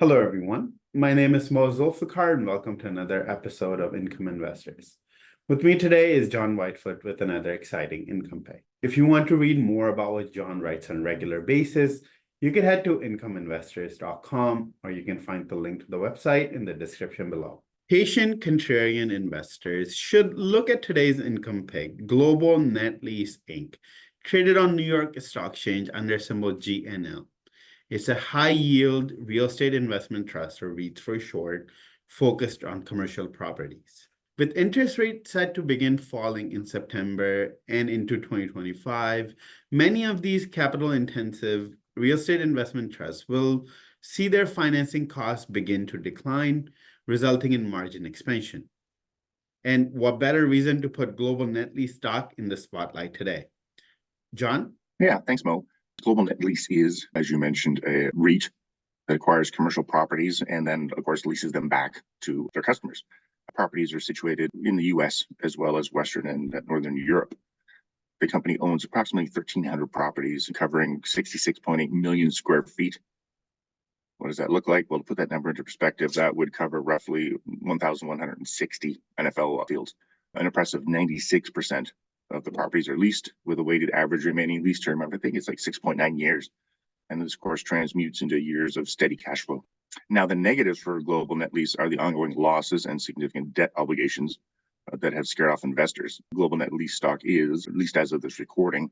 Hello, everyone. My name is Zulfiqar, and welcome to another episode of Income Investors. With me today is John Whitefoot with another exciting income pay. If you want to read more about what John writes on a regular basis, you can head to incomeinvestors.com, or you can find the link to the website in the description below. Patient contrarian investors should look at today's income pick, Global Net Lease Inc., traded on New York Stock Exchange under symbol GNL. It's a high-yield real estate investment trust, or REIT for short, focused on commercial properties. With interest rates set to begin falling in September and into 2025, many of these capital-intensive real estate investment trusts will see their financing costs begin to decline, resulting in margin expansion. And what better reason to put Global Net Lease stock in the spotlight today? John? Yeah, thanks, Mo. Global Net Lease is, as you mentioned, a REIT that acquires commercial properties and then, of course, leases them back to their customers. Properties are situated in the U.S. as well as Western and Northern Europe. The company owns approximately 1,300 properties covering 66.8 million square feet. What does that look like? Well, to put that number into perspective, that would cover roughly 1,160 NFL fields. An impressive 96% of the properties are leased with a weighted average remaining lease term of, I think it's like 6.9 years. And this, of course, transmutes into years of steady cash flow. Now, the negatives for Global Net Lease are the ongoing losses and significant debt obligations that have scared off investors. Global Net Lease stock is, at least as of this recording,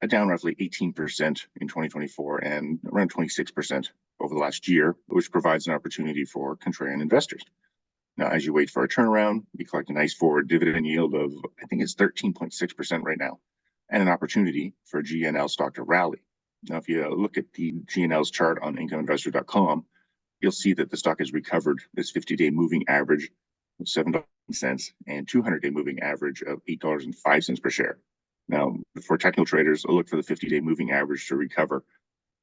down roughly 18% in 2024 and around 26% over the last year, which provides an opportunity for contrarian investors. Now, as you wait for a turnaround, you collect a nice forward dividend yield of, I think it's 13.6% right now, and an opportunity for GNL stock to rally. Now, if you look at the GNL's chart on incomeinvestor.com, you'll see that the stock has recovered its 50-day moving average of $7.00 and 200-day moving average of $8.05 per share. Now, for technical traders, look for the 50-day moving average to recover.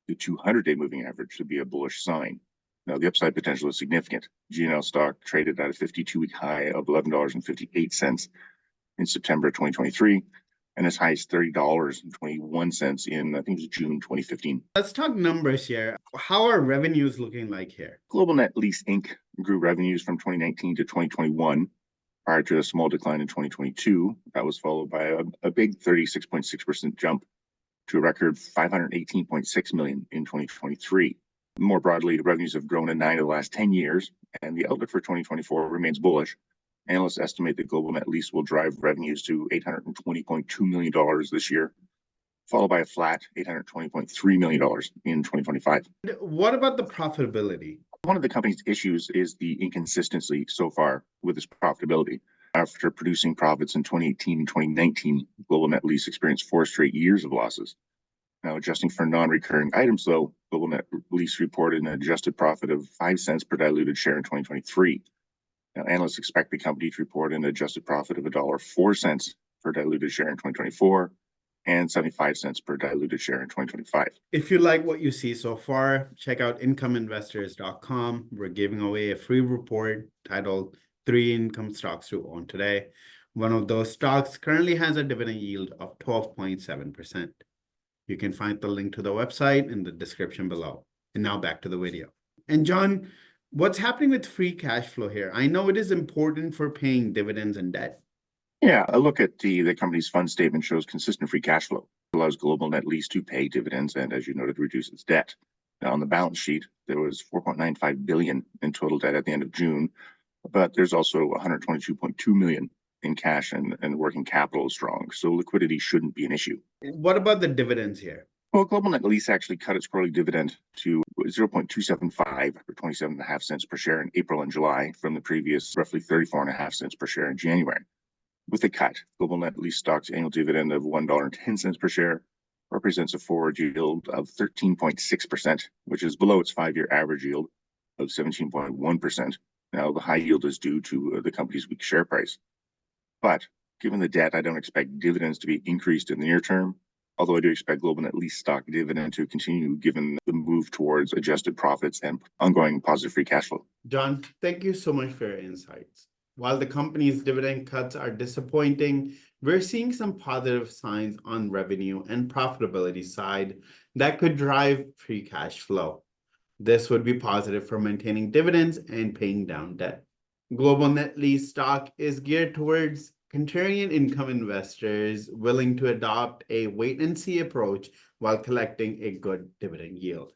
The 200-day moving average to be a bullish sign. Now, the upside potential is significant. GNL stock traded at a 52-week high of $11.58 in September 2023, and as high as $30.21 in, I think it was June 2015. Let's talk numbers here. How are revenues looking like here? Global Net Lease Inc. grew revenues from 2019 to 2021, prior to a small decline in 2022. That was followed by a big 36.6% jump to a record $518.6 million in 2023. More broadly, revenues have grown in 9 of the last 10 years, and the outlook for 2024 remains bullish. Analysts estimate that Global Net Lease will drive revenues to $820.2 million this year, followed by a flat $820.3 million in 2025. What about the profitability? One of the company's issues is the inconsistency so far with its profitability. After producing profits in 2018 and 2019, Global Net Lease experienced 4 straight years of losses. Now, adjusting for non-recurring items, though, Global Net Lease reported an adjusted profit of 5 cents per diluted share in 2023. Now, analysts expect the company to report an adjusted profit of $1.04 per diluted share in 2024 and 75 cents per diluted share in 2025. If you like what you see so far, check out incomeinvestors.com. We're giving away a free report titled 3 Income Stocks to Own Today. One of those stocks currently has a dividend yield of 12.7%. You can find the link to the website in the description below. And now back to the video. And John, what's happening with free cash flow here? I know it is important for paying dividends and debt. Yeah, a look at the company's fund statement shows consistent free cash flow. It allows Global Net Lease to pay dividends and, as you noted, reduce its debt. Now, on the balance sheet, there was $4.95 billion in total debt at the end of June, but there's also $122.2 million in cash, and working capital is strong, so liquidity shouldn't be an issue. What about the dividends here? Well, Global Net Lease actually cut its quarterly dividend to 0.275 or 27.5 cents per share in April and July from the previous roughly 34.5 cents per share in January. With the cut, Global Net Lease stock's annual dividend of $1.10 per share represents a forward yield of 13.6%, which is below its 5-year average yield of 17.1%. Now, the high yield is due to the company's weak share price. But given the debt, I don't expect dividends to be increased in the near term, although I do expect Global Net Lease stock dividend to continue given the move towards adjusted profits and ongoing positive free cash flow. John, thank you so much for your insights. While the company's dividend cuts are disappointing, we're seeing some positive signs on revenue and profitability side that could drive free cash flow. This would be positive for maintaining dividends and paying down debt. Global Net Lease stock is geared towards contrarian income investors willing to adopt a wait-and-see approach while collecting a good dividend yield.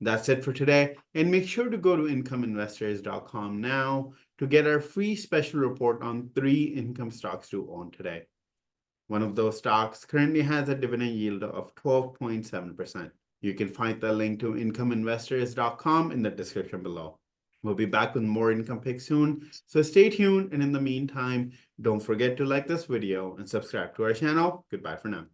That's it for today, and make sure to go to incomeinvestors.com now to get our free special report on 3 income stocks to own today. One of those stocks currently has a dividend yield of 12.7%. You can find the link to incomeinvestors.com in the description below. We'll be back with more income picks soon, so stay tuned, and in the meantime, don't forget to like this video and subscribe to our channel. Goodbye for now.